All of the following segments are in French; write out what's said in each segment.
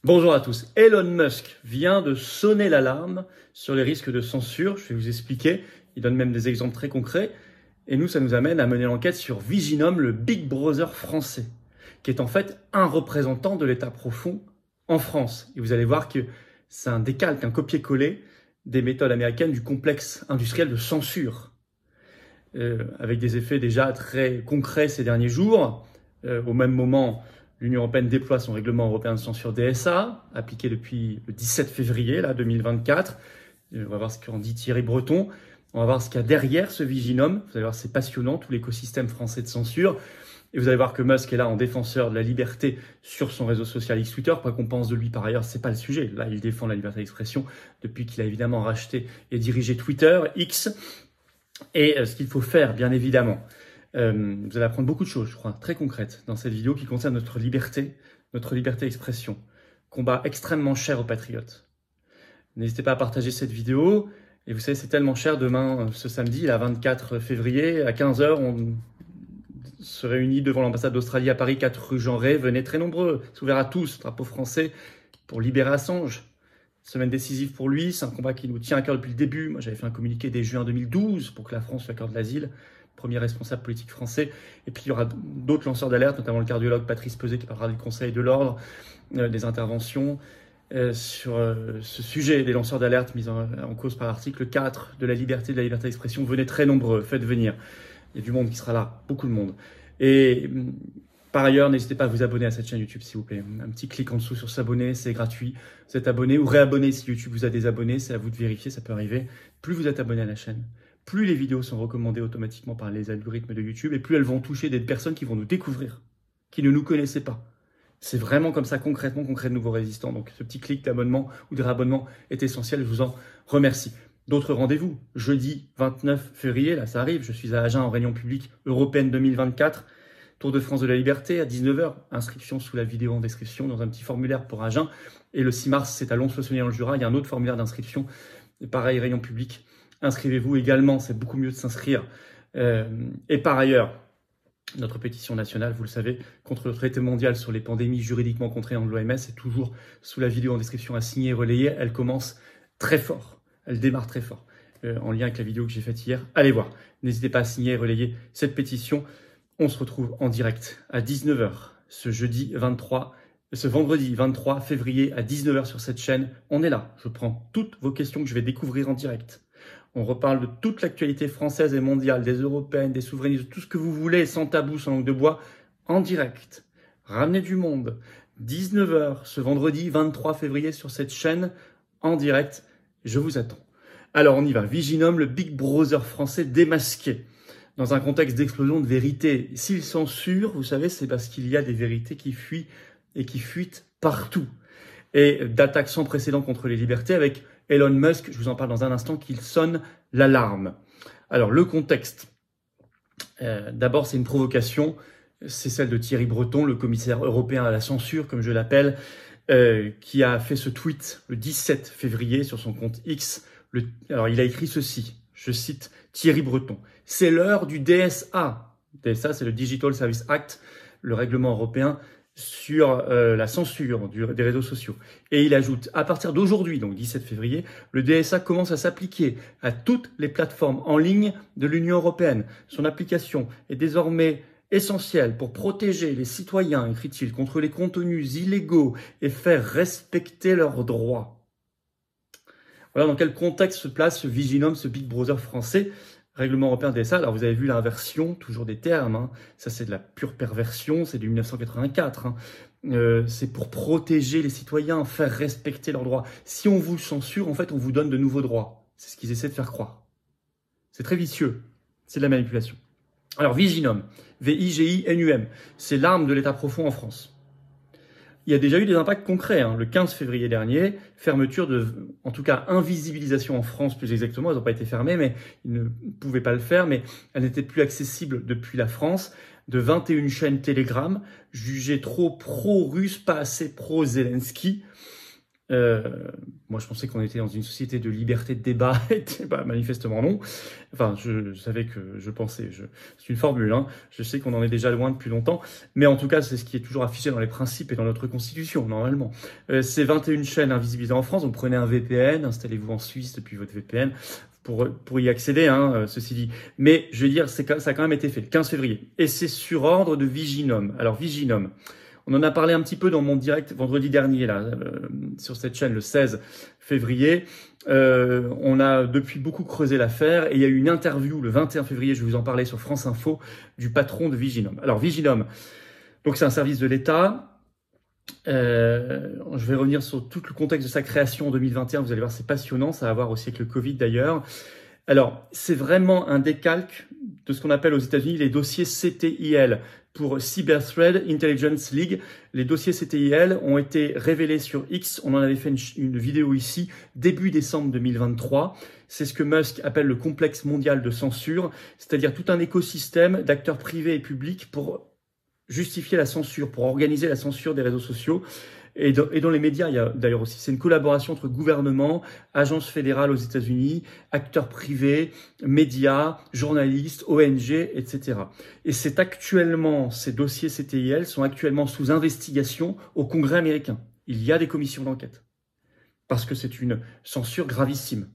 Bonjour à tous. Elon Musk vient de sonner l'alarme sur les risques de censure. Je vais vous expliquer. Il donne même des exemples très concrets. Et nous, ça nous amène à mener l'enquête sur Viginum, le Big Brother français, qui est en fait un représentant de l'État profond en France. Et vous allez voir que c'est un décalque, un copier-coller des méthodes américaines du complexe industriel de censure, avec des effets déjà très concrets ces derniers jours. Au même moment, l'Union européenne déploie son règlement européen de censure DSA, appliqué depuis le 17 février 2024. On va voir ce qu'en dit Thierry Breton. On va voir ce qu'il y a derrière ce Viginum. Vous allez voir, c'est passionnant, tout l'écosystème français de censure. Et vous allez voir que Musk est là en défenseur de la liberté sur son réseau social X Twitter. Quoi qu'on pense de lui par ailleurs, c'est pas le sujet. Là, il défend la liberté d'expression depuis qu'il a évidemment racheté et dirigé Twitter, X. Et ce qu'il faut faire, bien évidemment, vous allez apprendre beaucoup de choses, je crois, très concrètes dans cette vidéo qui concerne notre liberté d'expression. Combat extrêmement cher aux patriotes. N'hésitez pas à partager cette vidéo. Et vous savez, c'est tellement cher, demain, ce samedi, la 24 février, à 15 h, on se réunit devant l'ambassade d'Australie à Paris, 4 rue Jean Rey. Venez très nombreux, c'est ouvert à tous, drapeau français, pour libérer Assange. Semaine décisive pour lui, c'est un combat qui nous tient à cœur depuis le début. Moi, j'avais fait un communiqué dès juin 2012 pour que la France lui accorde l'asile, premier responsable politique français. Et puis, il y aura d'autres lanceurs d'alerte, notamment le cardiologue Patrice Peuzet qui parlera du Conseil de l'Ordre, des interventions sur ce sujet des lanceurs d'alerte mis en cause par l'article 4 de la liberté d'expression. Venez très nombreux, faites venir. Il y a du monde qui sera là, beaucoup de monde. Et par ailleurs, n'hésitez pas à vous abonner à cette chaîne YouTube, s'il vous plaît. Un petit clic en dessous sur s'abonner, c'est gratuit. Vous êtes abonné ou réabonné si YouTube vous a désabonné, c'est à vous de vérifier, ça peut arriver. Plus vous êtes abonné à la chaîne, plus les vidéos sont recommandées automatiquement par les algorithmes de YouTube et plus elles vont toucher des personnes qui vont nous découvrir, qui ne nous connaissaient pas. C'est vraiment comme ça, concrètement, qu'on crée de nouveaux résistants. Donc ce petit clic d'abonnement ou de réabonnement est essentiel, je vous en remercie. D'autres rendez-vous, jeudi 29 février, là ça arrive, je suis à Agen en réunion publique européenne 2024, Tour de France de la Liberté à 19 h, inscription sous la vidéo en description dans un petit formulaire pour Agen. Et le 6 mars, c'est à Lons-le-Saunier dans le Jura, il y a un autre formulaire d'inscription, et pareil, réunion publique. Inscrivez-vous également, c'est beaucoup mieux de s'inscrire. Et par ailleurs, notre pétition nationale, vous le savez, contre le traité mondial sur les pandémies juridiquement contraignantes de l'OMS est toujours sous la vidéo en description à signer et relayer. Elle commence très fort, elle démarre très fort, en lien avec la vidéo que j'ai faite hier. Allez voir, n'hésitez pas à signer et relayer cette pétition. On se retrouve en direct à 19 h ce vendredi 23 février à 19 h sur cette chaîne. On est là, je prends toutes vos questions que je vais découvrir en direct. On reparle de toute l'actualité française et mondiale, des européennes, des souverainistes, de tout ce que vous voulez, sans tabou, sans langue de bois, en direct. Ramenez du monde. 19 h ce vendredi 23 février sur cette chaîne, en direct. Je vous attends. Alors on y va. Viginum, le Big Brother français démasqué. Dans un contexte d'explosion de vérité. S'il censure, vous savez, c'est parce qu'il y a des vérités qui fuient et qui fuitent partout. Et d'attaques sans précédent contre les libertés avec Elon Musk, je vous en parle dans un instant, qu'il sonne l'alarme. Alors, le contexte. D'abord, c'est une provocation. C'est celle de Thierry Breton, le commissaire européen à la censure, comme je l'appelle, qui a fait ce tweet le 17 février sur son compte X. Alors, il a écrit ceci, je cite Thierry Breton. « C'est l'heure du DSA. » DSA, c'est le Digital Service Act, le règlement européen sur la censure des réseaux sociaux. Et il ajoute, à partir d'aujourd'hui, donc 17 février, le DSA commence à s'appliquer à toutes les plateformes en ligne de l'Union européenne. Son application est désormais essentielle pour protéger les citoyens, écrit-il, contre les contenus illégaux et faire respecter leurs droits. Voilà dans quel contexte se place ce Viginum, ce Big Brother français. Règlement européen DSA, alors vous avez vu l'inversion, toujours des termes, hein. Ça c'est de la pure perversion, c'est du 1984. Hein. C'est pour protéger les citoyens, faire respecter leurs droits. Si on vous censure, en fait, on vous donne de nouveaux droits. C'est ce qu'ils essaient de faire croire. C'est très vicieux, c'est de la manipulation. Alors Viginum, V-I-G-I-N-U-M, c'est l'arme de l'État profond en France. Il y a déjà eu des impacts concrets. Hein. Le 15 février dernier, fermeture en tout cas invisibilisation en France plus exactement. Elles n'ont pas été fermées, mais ils ne pouvaient pas le faire. Mais elles n'étaient plus accessibles depuis la France. De 21 chaînes Telegram, jugées trop pro-russes, pas assez pro-Zelensky. Euh, Moi, je pensais qu'on était dans une société de liberté de débat. Bah, manifestement non. Enfin, je savais que je pensais. C'est une formule. Hein. Je sais qu'on en est déjà loin depuis longtemps. Mais en tout cas, c'est ce qui est toujours affiché dans les principes et dans notre constitution, normalement. C'est 21 chaînes invisibilisées en France. Donc, prenez un VPN, installez-vous en Suisse depuis votre VPN pour y accéder, hein, ceci dit. Mais je veux dire, ça a quand même été fait le 15 février. Et c'est sur ordre de Viginum. Alors, Viginum. On en a parlé un petit peu dans mon direct vendredi dernier, là, sur cette chaîne, le 16 février. On a depuis beaucoup creusé l'affaire et il y a eu une interview le 21 février, je vais vous en parler sur France Info, du patron de Viginum. Alors, Viginum, donc c'est un service de l'État. Je vais revenir sur tout le contexte de sa création en 2021. Vous allez voir, c'est passionnant. Ça a à voir aussi avec le Covid d'ailleurs. Alors, c'est vraiment un décalque de ce qu'on appelle aux États-Unis les dossiers CTIL pour Cyber Threat Intelligence League. Les dossiers CTIL ont été révélés sur X. On en avait fait une vidéo ici, début décembre 2023. C'est ce que Musk appelle le complexe mondial de censure, c'est-à-dire tout un écosystème d'acteurs privés et publics pour justifier la censure, pour organiser la censure des réseaux sociaux. Et dans les médias, il y a d'ailleurs aussi, c'est une collaboration entre gouvernements, agences fédérales aux États-Unis, acteurs privés, médias, journalistes, ONG, etc. Et ces dossiers CTIL sont actuellement sous investigation au Congrès américain. Il y a des commissions d'enquête. Parce que c'est une censure gravissime.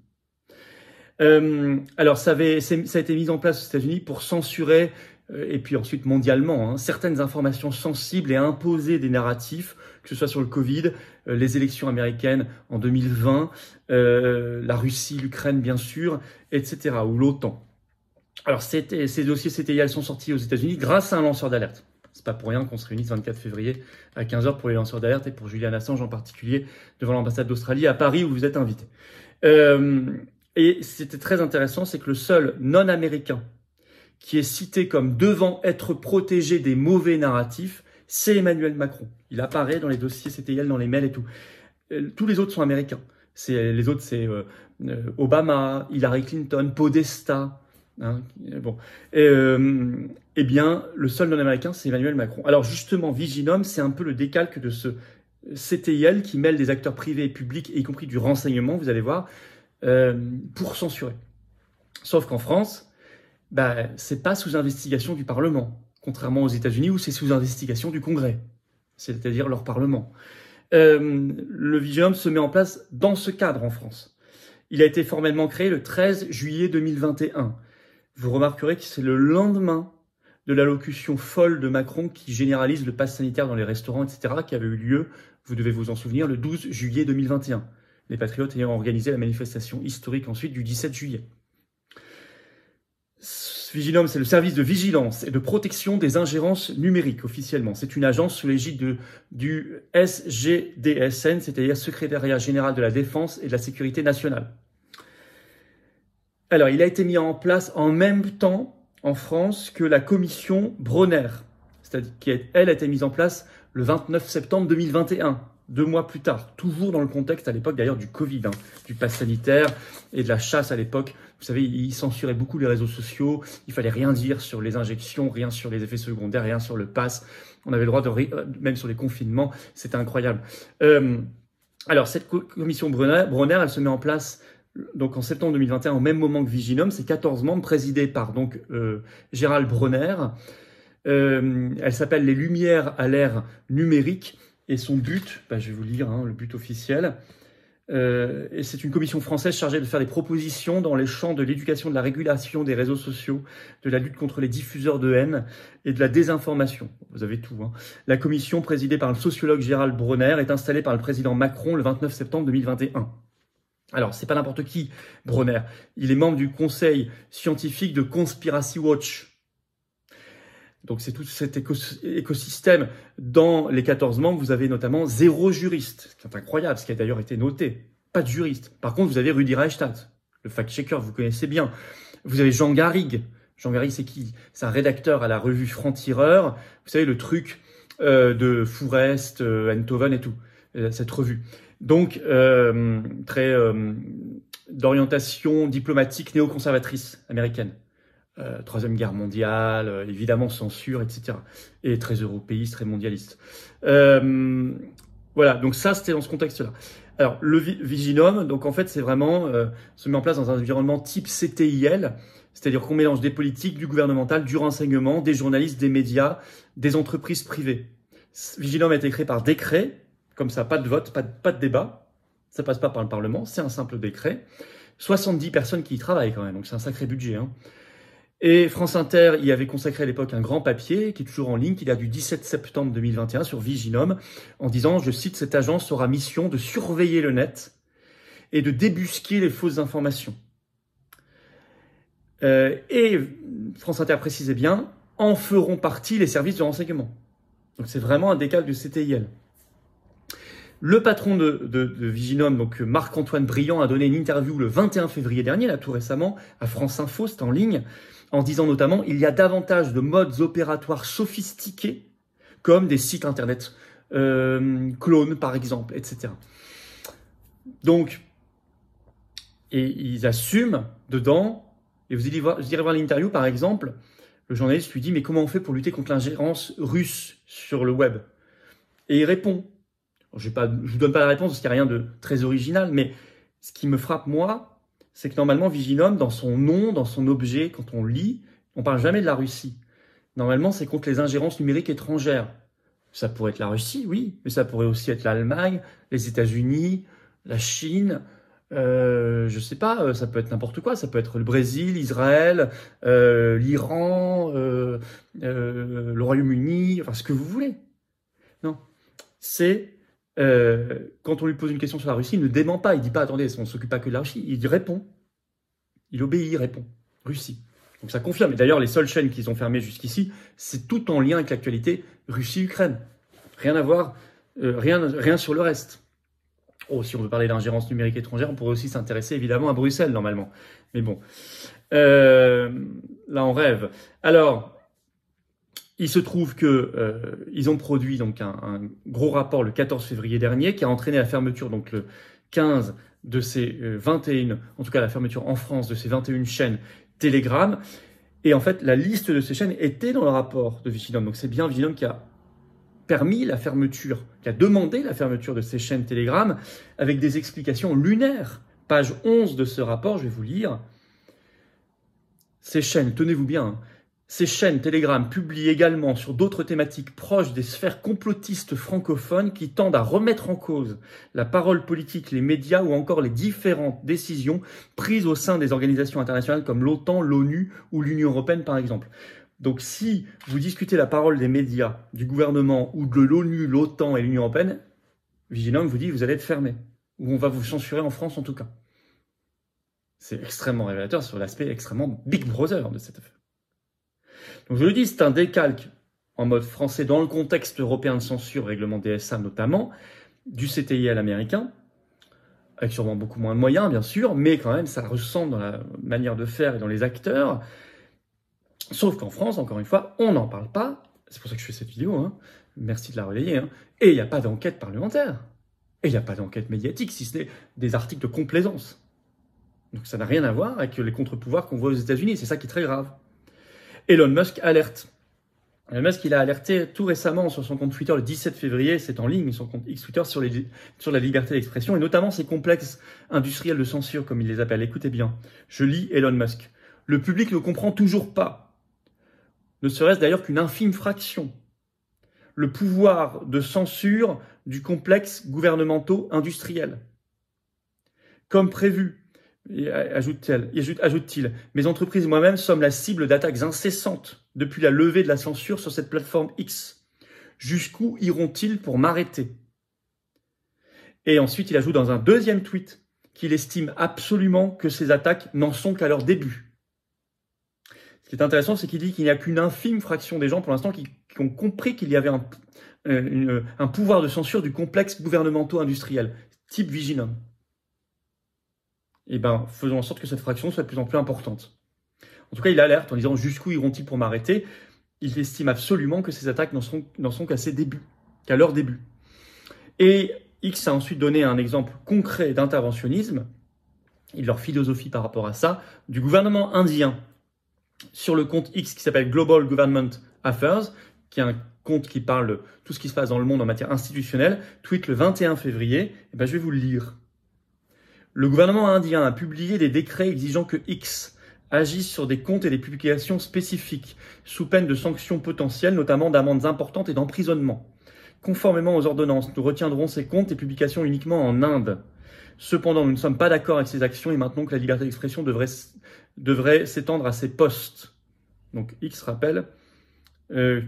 Alors, ça a été mis en place aux États-Unis pour censurer, et puis ensuite mondialement, hein, certaines informations sensibles et imposer des narratifs, que ce soit sur le Covid, les élections américaines en 2020, la Russie, l'Ukraine bien sûr, etc., ou l'OTAN. Alors ces dossiers CTIL sont sortis aux États-Unis grâce à un lanceur d'alerte. C'est pas pour rien qu'on se réunit le 24 février à 15h pour les lanceurs d'alerte et pour Julian Assange en particulier devant l'ambassade d'Australie à Paris où vous êtes invité. Et c'était très intéressant, c'est que le seul non-américain qui est cité comme devant être protégé des mauvais narratifs, c'est Emmanuel Macron. Il apparaît dans les dossiers CTIL, dans les mails et tout. Tous les autres sont américains. Les autres, c'est Obama, Hillary Clinton, Podesta. Hein, bon. Eh bien, le seul non-américain, c'est Emmanuel Macron. Alors justement, Viginum, c'est un peu le décalque de ce CTIL qui mêle des acteurs privés et publics, y compris du renseignement, vous allez voir, pour censurer. Sauf qu'en France, c'est pas sous investigation du Parlement, contrairement aux États-Unis où c'est sous investigation du Congrès, c'est-à-dire leur Parlement. Le Viginum se met en place dans ce cadre en France. Il a été formellement créé le 13 juillet 2021. Vous remarquerez que c'est le lendemain de l'allocution folle de Macron qui généralise le pass sanitaire dans les restaurants, etc., qui avait eu lieu, vous devez vous en souvenir, le 12 juillet 2021. Les Patriotes ayant organisé la manifestation historique ensuite du 17 juillet. Viginum, c'est le service de vigilance et de protection des ingérences numériques officiellement. C'est une agence sous l'égide du SGDSN, c'est-à-dire Secrétariat Général de la Défense et de la Sécurité Nationale. Alors, il a été mis en place en même temps en France que la commission Bronner, c'est-à-dire qu'elle a été mise en place le 29 septembre 2021. 2 mois plus tard, toujours dans le contexte à l'époque d'ailleurs du Covid, hein, du pass sanitaire et de la chasse à l'époque. Vous savez, ils censuraient beaucoup les réseaux sociaux, il fallait rien dire sur les injections, rien sur les effets secondaires, rien sur le pass. On avait le droit de même sur les confinements, c'était incroyable. Alors cette commission Bronner, elle se met en place donc en septembre 2021, au même moment que Viginum, c'est 14 membres présidés par donc Gérald Bronner. Elle s'appelle Les Lumières à l'ère numérique. Et son but, je vais vous lire le but officiel, et c'est une commission française chargée de faire des propositions dans les champs de l'éducation, de la régulation des réseaux sociaux, de la lutte contre les diffuseurs de haine et de la désinformation. Vous avez tout. Hein. La commission, présidée par le sociologue Gérald Bronner, est installée par le président Macron le 29 septembre 2021. Alors, c'est pas n'importe qui, Bronner. Il est membre du conseil scientifique de Conspiracy Watch. Donc, c'est tout cet écosystème. Dans les 14 membres, vous avez notamment 0 juriste, ce qui est incroyable, ce qui a d'ailleurs été noté. Pas de juriste. Par contre, vous avez Rudi Reichstadt, le fact-checker, vous connaissez bien. Vous avez Jean Garrigue. Jean Garrigue, c'est qui? C'est un rédacteur à la revue Franc-Tireur. Vous savez, le truc de Fourest, Enthoven et tout, cette revue. Donc, très d'orientation diplomatique néoconservatrice américaine. Troisième guerre mondiale, évidemment censure, etc. Et très européiste, très mondialiste. Voilà, donc ça, c'était dans ce contexte-là. Alors, le Viginum, donc en fait, c'est vraiment, se met en place dans un environnement type CTIL, c'est-à-dire qu'on mélange des politiques, du gouvernemental, du renseignement, des journalistes, des médias, des entreprises privées. Viginum a été créé par décret, comme ça, pas de vote, pas de débat, ça passe pas par le Parlement, c'est un simple décret. 70 personnes qui y travaillent quand même, donc c'est un sacré budget, hein. Et France Inter y avait consacré à l'époque un grand papier qui est toujours en ligne, qui date du 17 septembre 2021 sur Viginum, en disant, je cite, cette agence aura mission de surveiller le net et de débusquer les fausses informations. Et France Inter précisait bien, en feront partie les services de renseignement. Donc c'est vraiment un décalque de CTIL. Le patron de Viginum, donc Marc-Antoine Briand, a donné une interview le 21 février dernier, là tout récemment, à France Info, c'est en ligne, en disant notamment « Il y a davantage de modes opératoires sophistiqués, comme des sites internet clones par exemple, etc. » Donc, et ils assument dedans, et vous irez voir l'interview par exemple, le journaliste lui dit « Mais comment on fait pour lutter contre l'ingérence russe sur le web ?» Et il répond. Je ne vous donne pas la réponse parce qu'il n'y a rien de très original, mais ce qui me frappe, moi, c'est que normalement, Viginum, dans son nom, dans son objet, quand on lit, on ne parle jamais de la Russie. Normalement, c'est contre les ingérences numériques étrangères. Ça pourrait être la Russie, oui, mais ça pourrait aussi être l'Allemagne, les États-Unis, la Chine, je sais pas, ça peut être n'importe quoi, ça peut être le Brésil, Israël, l'Iran, le Royaume-Uni, enfin ce que vous voulez. Non, c'est... quand on lui pose une question sur la Russie, il ne dément pas, il dit pas attendez, on ne s'occupe pas que de la Russie, il répond, il obéit, il répond, Russie. Donc ça confirme, et d'ailleurs les seules chaînes qu'ils ont fermées jusqu'ici, c'est tout en lien avec l'actualité Russie-Ukraine. Rien à voir, rien sur le reste. Oh, si on veut parler d'ingérence numérique étrangère, on pourrait aussi s'intéresser évidemment à Bruxelles normalement. Mais bon, là on rêve. Alors, il se trouve que ils ont produit donc un gros rapport le 14 février dernier qui a entraîné la fermeture donc le 15 de ces 21, en tout cas la fermeture en France de ces 21 chaînes Telegram. Et en fait, la liste de ces chaînes était dans le rapport de Viginum. Donc c'est bien Viginum qui a permis la fermeture, qui a demandé la fermeture de ces chaînes Telegram avec des explications lunaires. Page 11 de ce rapport, je vais vous lire. Ces chaînes, tenez-vous bien, hein. Ces chaînes Telegram publient également sur d'autres thématiques proches des sphères complotistes francophones qui tendent à remettre en cause la parole politique, les médias ou encore les différentes décisions prises au sein des organisations internationales comme l'OTAN, l'ONU ou l'Union européenne par exemple. Donc si vous discutez la parole des médias, du gouvernement ou de l'ONU, l'OTAN et l'Union européenne, Viginum vous dit vous allez être fermé, ou on va vous censurer en France en tout cas. C'est extrêmement révélateur sur l'aspect extrêmement Big Brother de cette affaire. Donc je le dis, c'est un décalque en mode français dans le contexte européen de censure, règlement DSA notamment, du CTIL américain, avec sûrement beaucoup moins de moyens bien sûr, mais quand même ça ressemble dans la manière de faire et dans les acteurs. Sauf qu'en France, encore une fois, on n'en parle pas, c'est pour ça que je fais cette vidéo, hein. Merci de la relayer, hein. Et il n'y a pas d'enquête parlementaire, et il n'y a pas d'enquête médiatique, si ce n'est des articles de complaisance. Donc ça n'a rien à voir avec les contre-pouvoirs qu'on voit aux États-Unis, c'est ça qui est très grave. Elon Musk alerte. Elon Musk, il a alerté tout récemment sur son compte Twitter le 17 février, c'est en ligne, son compte X Twitter, sur la liberté d'expression et notamment ces complexes industriels de censure, comme il les appelle. Écoutez bien, je lis Elon Musk. Le public ne comprend toujours pas, ne serait-ce d'ailleurs qu'une infime fraction, le pouvoir de censure du complexe gouvernementaux-industriel. Comme prévu, ajoute-t-il, mes entreprises et moi-même sommes la cible d'attaques incessantes depuis la levée de la censure sur cette plateforme X. Jusqu'où iront-ils pour m'arrêter? Et ensuite, il ajoute dans un deuxième tweet qu'il estime absolument que ces attaques n'en sont qu'à leur début. Ce qui est intéressant, c'est qu'il dit qu'il n'y a qu'une infime fraction des gens pour l'instant qui ont compris qu'il y avait un pouvoir de censure du complexe gouvernementaux-industriel, type Viginum. Eh bien, faisons en sorte que cette fraction soit de plus en plus importante. En tout cas, il alerte en disant jusqu'où iront-ils pour m'arrêter. Il estime absolument que ces attaques n'en sont qu'à ses débuts, qu'à leur début. Et X a ensuite donné un exemple concret d'interventionnisme, et de leur philosophie par rapport à ça, du gouvernement indien sur le compte X qui s'appelle Global Government Affairs, qui est un compte qui parle de tout ce qui se passe dans le monde en matière institutionnelle, tweet le 21 février, et ben je vais vous le lire. Le gouvernement indien a publié des décrets exigeant que X agisse sur des comptes et des publications spécifiques, sous peine de sanctions potentielles, notamment d'amendes importantes et d'emprisonnement. Conformément aux ordonnances, nous retiendrons ces comptes et publications uniquement en Inde. Cependant, nous ne sommes pas d'accord avec ces actions et maintenons que la liberté d'expression devrait s'étendre à ces postes. Donc X rappelle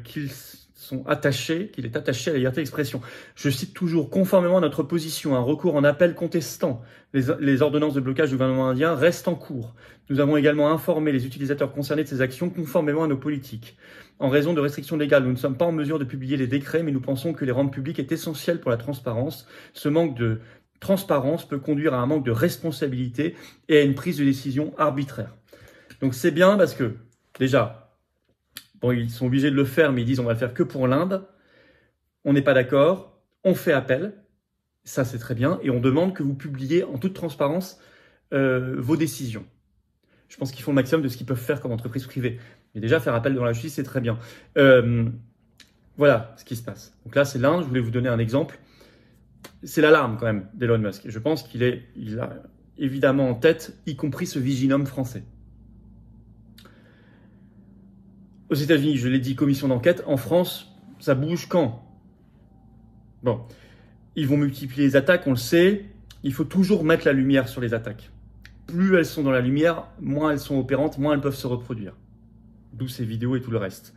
qu'il est attaché à la liberté d'expression. Je cite toujours, conformément à notre position, un recours en appel contestant les ordonnances de blocage du gouvernement indien reste en cours. Nous avons également informé les utilisateurs concernés de ces actions conformément à nos politiques. En raison de restrictions légales, nous ne sommes pas en mesure de publier les décrets, mais nous pensons que les rendre publics est essentiel pour la transparence. Ce manque de transparence peut conduire à un manque de responsabilité et à une prise de décision arbitraire. Donc c'est bien parce que, déjà, bon, ils sont obligés de le faire, mais ils disent on va le faire que pour l'Inde. On n'est pas d'accord, on fait appel, ça c'est très bien, et on demande que vous publiez en toute transparence vos décisions. Je pense qu'ils font le maximum de ce qu'ils peuvent faire comme entreprise privée. Mais déjà, faire appel devant la justice, c'est très bien. Voilà ce qui se passe. Donc là, c'est l'Inde, je voulais vous donner un exemple. C'est l'alarme quand même d'Elon Musk. Je pense qu'il a évidemment en tête, y compris ce Viginum français. Aux États-Unis, je l'ai dit, commission d'enquête. En France, ça bouge quand? Bon, ils vont multiplier les attaques, on le sait. Il faut toujours mettre la lumière sur les attaques. Plus elles sont dans la lumière, moins elles sont opérantes, moins elles peuvent se reproduire. D'où ces vidéos et tout le reste.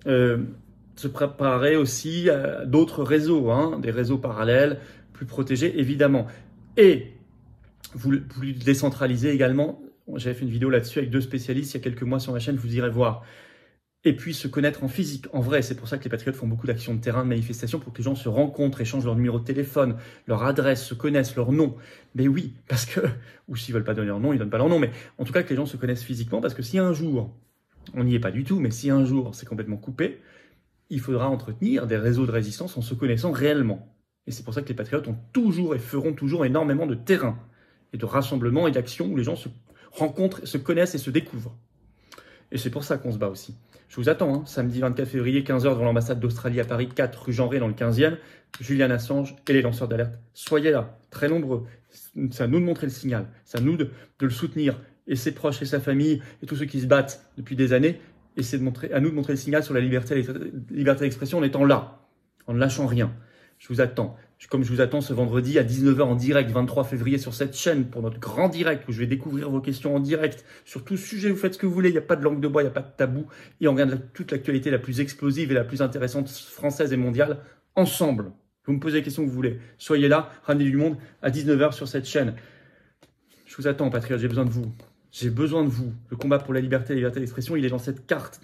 Se préparer aussi à d'autres réseaux, des réseaux parallèles, plus protégés évidemment. Et vous décentralisez également. J'avais fait une vidéo là-dessus avec 2 spécialistes il y a quelques mois sur ma chaîne, vous irez voir. Et puis se connaître en physique, en vrai. C'est pour ça que les patriotes font beaucoup d'actions de terrain, de manifestations, pour que les gens se rencontrent, échangent leur numéro de téléphone, leur adresse, se connaissent, leur nom. Mais oui, parce que, ou s'ils veulent pas donner leur nom, ils donnent pas leur nom, mais en tout cas que les gens se connaissent physiquement, parce que si un jour, on n'y est pas du tout, mais si un jour c'est complètement coupé, il faudra entretenir des réseaux de résistance en se connaissant réellement. Et c'est pour ça que les patriotes ont toujours et feront toujours énormément de terrain, et de rassemblements et d'actions où les gens se rencontrent, se connaissent et se découvrent. Et c'est pour ça qu'on se bat aussi. Je vous attends, samedi 24 février, 15h devant l'ambassade d'Australie à Paris, 4 rue Jean Rey dans le 15e, Julian Assange et les lanceurs d'alerte. Soyez là, très nombreux. C'est à nous de montrer le signal, c'est à nous de le soutenir, et ses proches et sa famille, et tous ceux qui se battent depuis des années, et c'est à nous de montrer le signal sur la liberté d'expression en étant là, en ne lâchant rien. Je vous attends. Comme je vous attends ce vendredi à 19h en direct, 23 février, sur cette chaîne, pour notre grand direct, où je vais découvrir vos questions en direct, sur tout sujet, vous faites ce que vous voulez, il n'y a pas de langue de bois, il n'y a pas de tabou, et on regarde toute l'actualité la plus explosive et la plus intéressante française et mondiale, ensemble. Vous me posez les questions que vous voulez. Soyez là, ramenez du monde, à 19h sur cette chaîne. Je vous attends, patriotes, j'ai besoin de vous. J'ai besoin de vous. Le combat pour la liberté d'expression, il est dans cette carte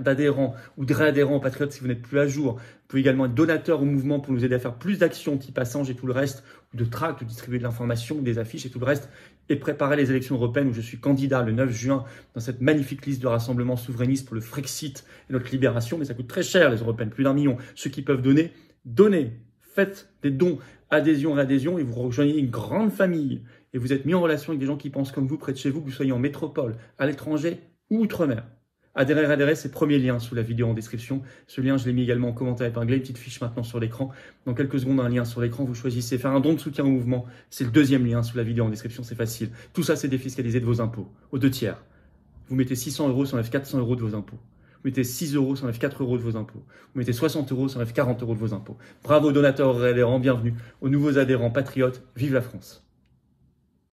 d'adhérents ou de réadhérents aux patriotes si vous n'êtes plus à jour. Vous pouvez également être donateur au mouvement pour nous aider à faire plus d'actions type Assange et tout le reste, ou de tracts, ou distribuer de l'information, des affiches et tout le reste, et préparer les élections européennes où je suis candidat le 9 juin dans cette magnifique liste de rassemblements souverainistes pour le Frexit et notre libération. Mais ça coûte très cher les européennes, plus d'1 million. Ceux qui peuvent donner, donnez. Faites des dons, adhésion, réadhésion, et vous rejoignez une grande famille. Et vous êtes mis en relation avec des gens qui pensent comme vous, près de chez vous, que vous soyez en métropole, à l'étranger ou outre-mer. Adhérer, c'est premier lien sous la vidéo en description. Ce lien, je l'ai mis également en commentaire épinglé, une petite fiche maintenant sur l'écran. Dans quelques secondes, un lien sur l'écran, vous choisissez faire un don de soutien au mouvement. C'est le 2e lien sous la vidéo en description, c'est facile. Tout ça, c'est défiscalisé de vos impôts, aux 2 tiers. Vous mettez 600 €, ça enlève 400 € de vos impôts. Vous mettez 6 €, ça enlève 4 € de vos impôts. Vous mettez 60 €, ça enlève 40 € de vos impôts. Bravo donateurs et adhérents, bienvenue aux nouveaux adhérents patriotes. Vive la France!